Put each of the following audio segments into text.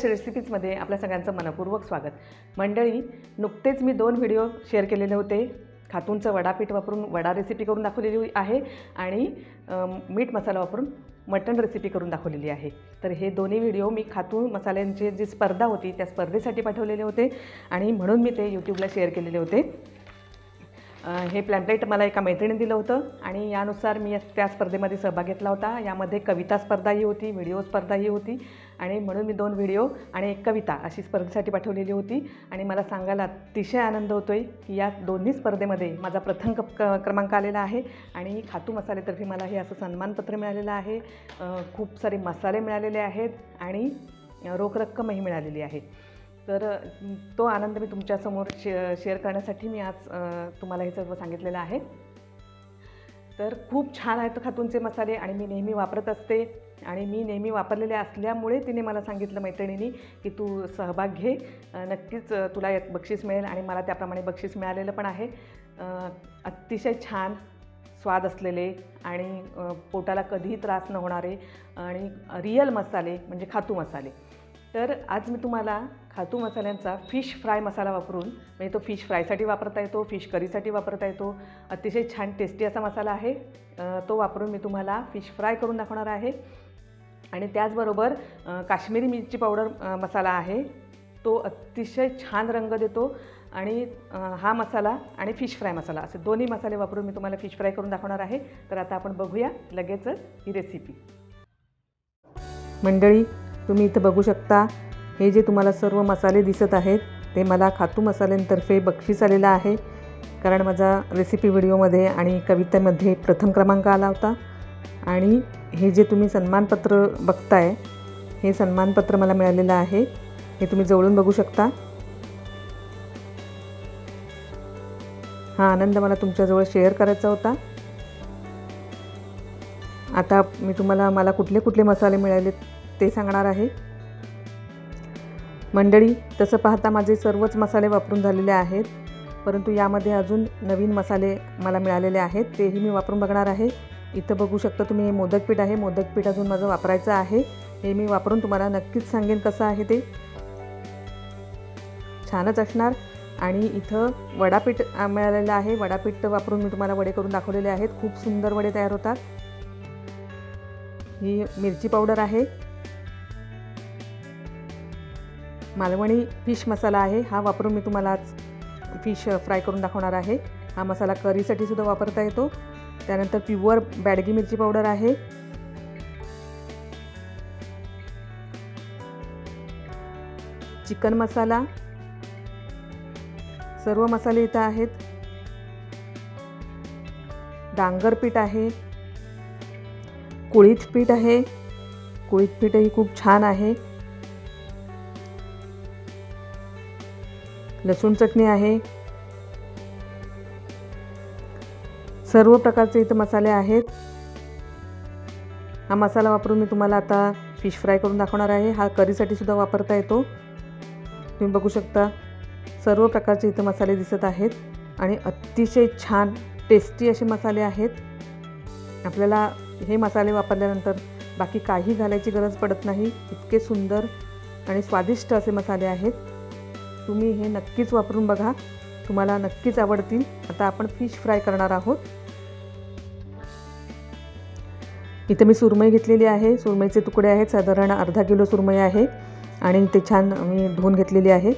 रेसिपीजमध्ये आपल्या सगळ्यांचं मनपूर्वक स्वागत। मंडळी, नुकतेच मी 2 व्हिडिओ शेअर केलेले होते। खातूंचं वडापीठ वापरून वडा रेसिपी करून दाखवलेली आहे आणि मीठ मसाला वापरून मटण रेसिपी करून दाखवलेली आहे। तर हे दोन्ही व्हिडिओ मी खातू मसाल्यांची जी स्पर्धा होती त्या स्पर्धेसाठी पाठवलेले होते आणि म्हणून मी ते यूट्यूबला शेअर केलेले होते। हे पॅम्पलेट मला एका मैत्रिणीने दिलं होतं आणि यानुसार मी त्या स्पर्धेमध्ये सहभाग घेतला होता। यामध्ये कविता स्पर्धाही होती, व्हिडिओ स्पर्धाही होती आणि म्हणून मी 2 व्हिडिओ आणि एक कविता अशी स्पर्धेसाठी पाठवलेली होती आणि मला सांगायला अतिशय आनंद होतोय की या दोन्ही स्पर्धेमध्ये माझा प्रथम क्रमांक आलेला आहे आणि खातू मसालेतर्फे मला हे असं सन्मानपत्र मिळालेलं आहे। खूप सारे मसाले मिळालेले आहेत आणि रोख रक्कमही मिळालेली आहे। तर तो आनंद मी तुमच्यासमोर शेअर करण्यासाठी मी आज तुम्हाला हे सर्व सांगितलेलं आहे। तर खूप छान आहेत खातूंचे मसाले आणि मी नेहमी वापरत असते आणि मी नेहमी वापरलेले असल्यामुळे तिने मला सांगितलं मैत्रिणींनी की तू सहभाग घे, नक्कीच तुला यात बक्षीस मिळेल आणि मला त्याप्रमाणे बक्षीस मिळालेलं पण आहे। अतिशय छान स्वाद असलेले आणि पोटाला कधीही त्रास न होणारे आणि रिअल मसाले म्हणजे खातू मसाले। तर आज मी तुम्हाला खातू मसाल्यांचा फिश फ्राय मसाला वापरून, म्हणजे तो फिश फ्रायसाठी वापरता येतो, फिश करीसाठी वापरता येतो, अतिशय छान टेस्टी असा मसाला आहे। तो वापरून मी तुम्हाला फिश फ्राय करून दाखवणार आहे आणि त्याचबरोबर काश्मीरी मिरची पावडर मसाला आहे, तो अतिशय छान रंग देतो आणि हा मसाला आणि फिश फ्राय मसाला असे दोन्ही मसाले वापरून मी तुम्हाला फिश फ्राय करून दाखवणार आहे। तर आता आपण बघूया लगेचच ही रेसिपी। मंडळी, तुम्ही इथं बघू शकता हे जे तुम्हाला सर्व मसाले दिसत आहेत ते मला खातू मसाल्यांतर्फे बक्षीस आलेला आहे, कारण माझा रेसिपी व्हिडिओमध्ये आणि कवितेमध्ये प्रथम क्रमांक आला होता। आणि हे जे तुम्ही सन्मानपत्र बघताय हे सन्मानपत्र मला मिळालेलं आहे, हे तुम्ही जवळून बघू शकता। हा आनंद मला तुमच्याजवळ शेअर करायचा होता। आता मी तुम्हाला मला कुठले कुठले मसाले मिळाले ते सांगणार आहे। मंडळी, तसं पाहता माझे सर्वच मसाले वापरून झालेले आहेत, परंतु यामध्ये अजून नवीन मसाले मला मिळालेले आहेत, तेही मी वापरून बघणार आहे। इथं बघू शकता तुम्ही हे मोदक पीठ आहे, मोदक पीठ अजून माझं वापरायचं आहे, हे मी वापरून तुम्हाला नक्कीच सांगेन कसं आहे ते, छानच असणार। आणि इथं वडापीठ मिळालेलं आहे, वडापीठ वापरून मी तुम्हाला वडे करून दाखवलेले आहेत, खूप सुंदर वडे तयार होतात। ही मिरची पावडर आहे, मालवणी फिश मसाला आहे, हा वापरून मी तुम्हाला आज फिश फ्राय करून दाखवणार आहे। हा मसाला करीसाठी सुद्धा वापरता येतो। त्यानंतर प्युअर बॅडगी मिरची पावडर आहे, चिकन मसाला, सर्व मसाले इथं आहेत। डांगर पीठ आहे, कुळीथ पीठ आहे, कुळीथ पीठही खूप छान आहे, लसूण चटणी आहे, सर्व प्रकारचे इथं मसाले आहेत। हा मसाला वापरून मी तुम्हाला आता फिश फ्राय करून दाखवणार आहे, हा करीसाठी सुद्धा वापरता येतो। तुम्ही बघू शकता सर्व प्रकारचे इथं मसाले दिसत आहेत आणि अतिशय छान टेस्टी असे मसाले आहेत। आपल्याला हे मसाले वापरल्यानंतर बाकी काही घालायची गरज पडत नाही, इतके सुंदर आणि स्वादिष्ट असे मसाले आहेत। तुम्ही हे नक्कीच वापरून बघा, तुम्हाला नक्कीच आवडतील। आता आपण फिश फ्राय करणार आहोत। इथे मी सुरमई घेतलेली आहे, सुरमईचे तुकडे आहेत, साधारण अर्धा किलो सुरमई आहे आणि ते छान मी धुवून घेतलेली आहे।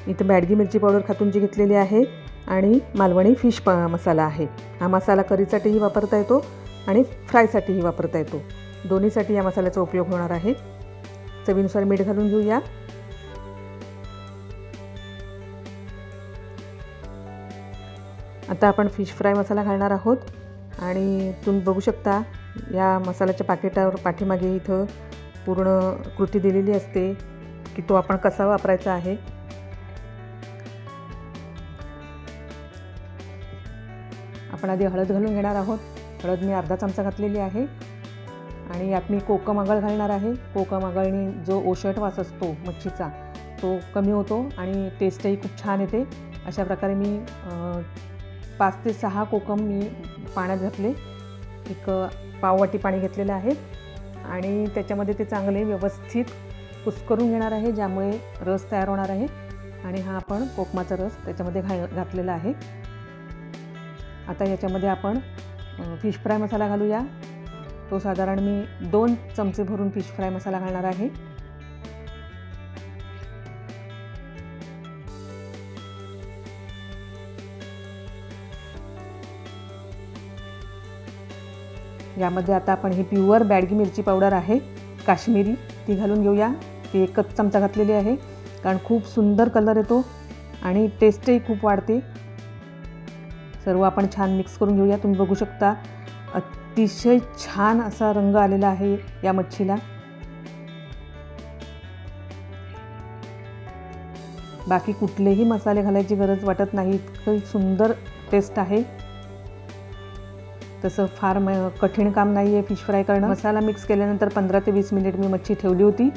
इथे बॅडगी मिरची पावडर खातूंची घेतलेली आहे आणि मालवणी फिश मसाला आहे। हा मसाला करीसाठीही वापरता येतो आणि फ्रायसाठीही वापरता येतो, दोन्हीसाठी या मसाल्याचा उपयोग होणार आहे। चवीनुसार मीठ घालून घेऊया। आता आपण फिश फ्राय मसाला घालणार आहोत आणि तुम्ही बघू शकता या मसाल्याच्या पाकिटावर पाठीमागे इथं पूर्ण कृती दिलेली असते की तो आपण कसा वापरायचा आहे। आपण आधी हळद घालून घेणार आहोत, हळद मी अर्धा चमचा घातलेली आहे आणि यात मी कोकम आगळ घालणार आहे। कोकम आगळने जो ओशट वास असतो मच्छीचा तो कमी होतो आणि टेस्टही खूप छान येते। अशा प्रकारे मी 5 ते 6 कोकम मी पाण्यात घातले, एक पाववाटी पाणी घेतलेलं आहे आणि त्याच्यामध्ये ते चांगले व्यवस्थित कुस्करून घेणार आहे, ज्यामुळे रस तयार होणार आहे. आणि हा आपण कोकमाचा रस त्याच्यामध्ये घातलेला आहे. आता याच्यामध्ये आपण फिश फ्राय मसाला घालूया. तो साधारण मी 2 चमचे भरून फिश फ्राय मसाला घालणार आहे. यामध्ये आता आपण ही प्युअर बॅडगी मिरची पावडर आहे काश्मीरी, ती घालून घेऊया. ती 1 चमचा घातलेली आहे, कारण खूप सुंदर कलर येतो आणि टेस्टही खूप वाढते. सर्व आपण छान मिक्स करून घेऊया. तुम्ही बघू शकता अतिशय छान असा रंग आलेला आहे या मच्छीला. बाकी कुठलेही मसाले घालायची गरज वाटत नाही, इतकं सुंदर टेस्ट आहे. तसं फार कठीण काम नाही आहे फिश फ्राय करणं. मसाला मिक्स केल्यानंतर 15 ते 20 मिनिट मी मच्छी ठेवली होती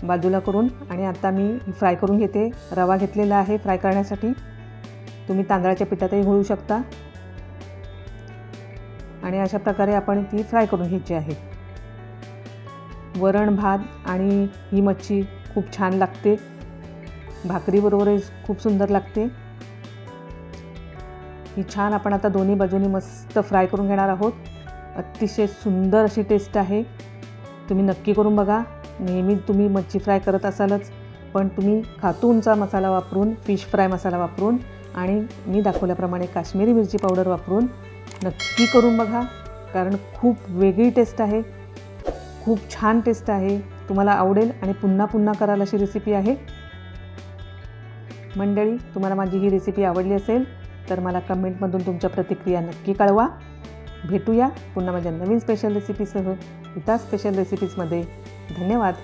बाजूला करून, आणि आता मी फ्राय करून घेते. रवा घेतलेला आहे फ्राय करण्यासाठी. तुम्ही तांदळाच्या पिठातही घोळू शकता. आणि अशा प्रकारे आपण ती फ्राय करून घ्यायची आहे. वरण भात आणि ही मच्छी खूप छान लागते, भाकरीबरोबरही खूप सुंदर लागते. ही छान आपण आता दोन्ही बाजूनी मस्त फ्राय करून घेणार आहोत. अतिशय सुंदर अशी टेस्ट आहे. तुम्ही नक्की करून बघा. नेहमी तुम्ही मच्छी फ्राय करत असालच, पण तुम्ही खातूनचा मसाला वापरून, फिश फ्राय मसाला वापरून आणि मी दाखवल्याप्रमाणे काश्मीरी मिरची पावडर वापरून नक्की करून बघा, कारण खूप वेगळी टेस्ट आहे, खूप छान टेस्ट आहे. तुम्हाला आवडेल आणि पुन्हा पुन्हा कराल अशी रेसिपी आहे. मंडळी, तुम्हाला माझी ही रेसिपी आवडली असेल तर मला कमेंटमधून तुमच्या प्रतिक्रिया नक्की कळवा. भेटूया पुन्हा माझ्या नवीन स्पेशल रेसिपीसह गीता's स्पेशल रेसिपीजमध्ये. धन्यवाद.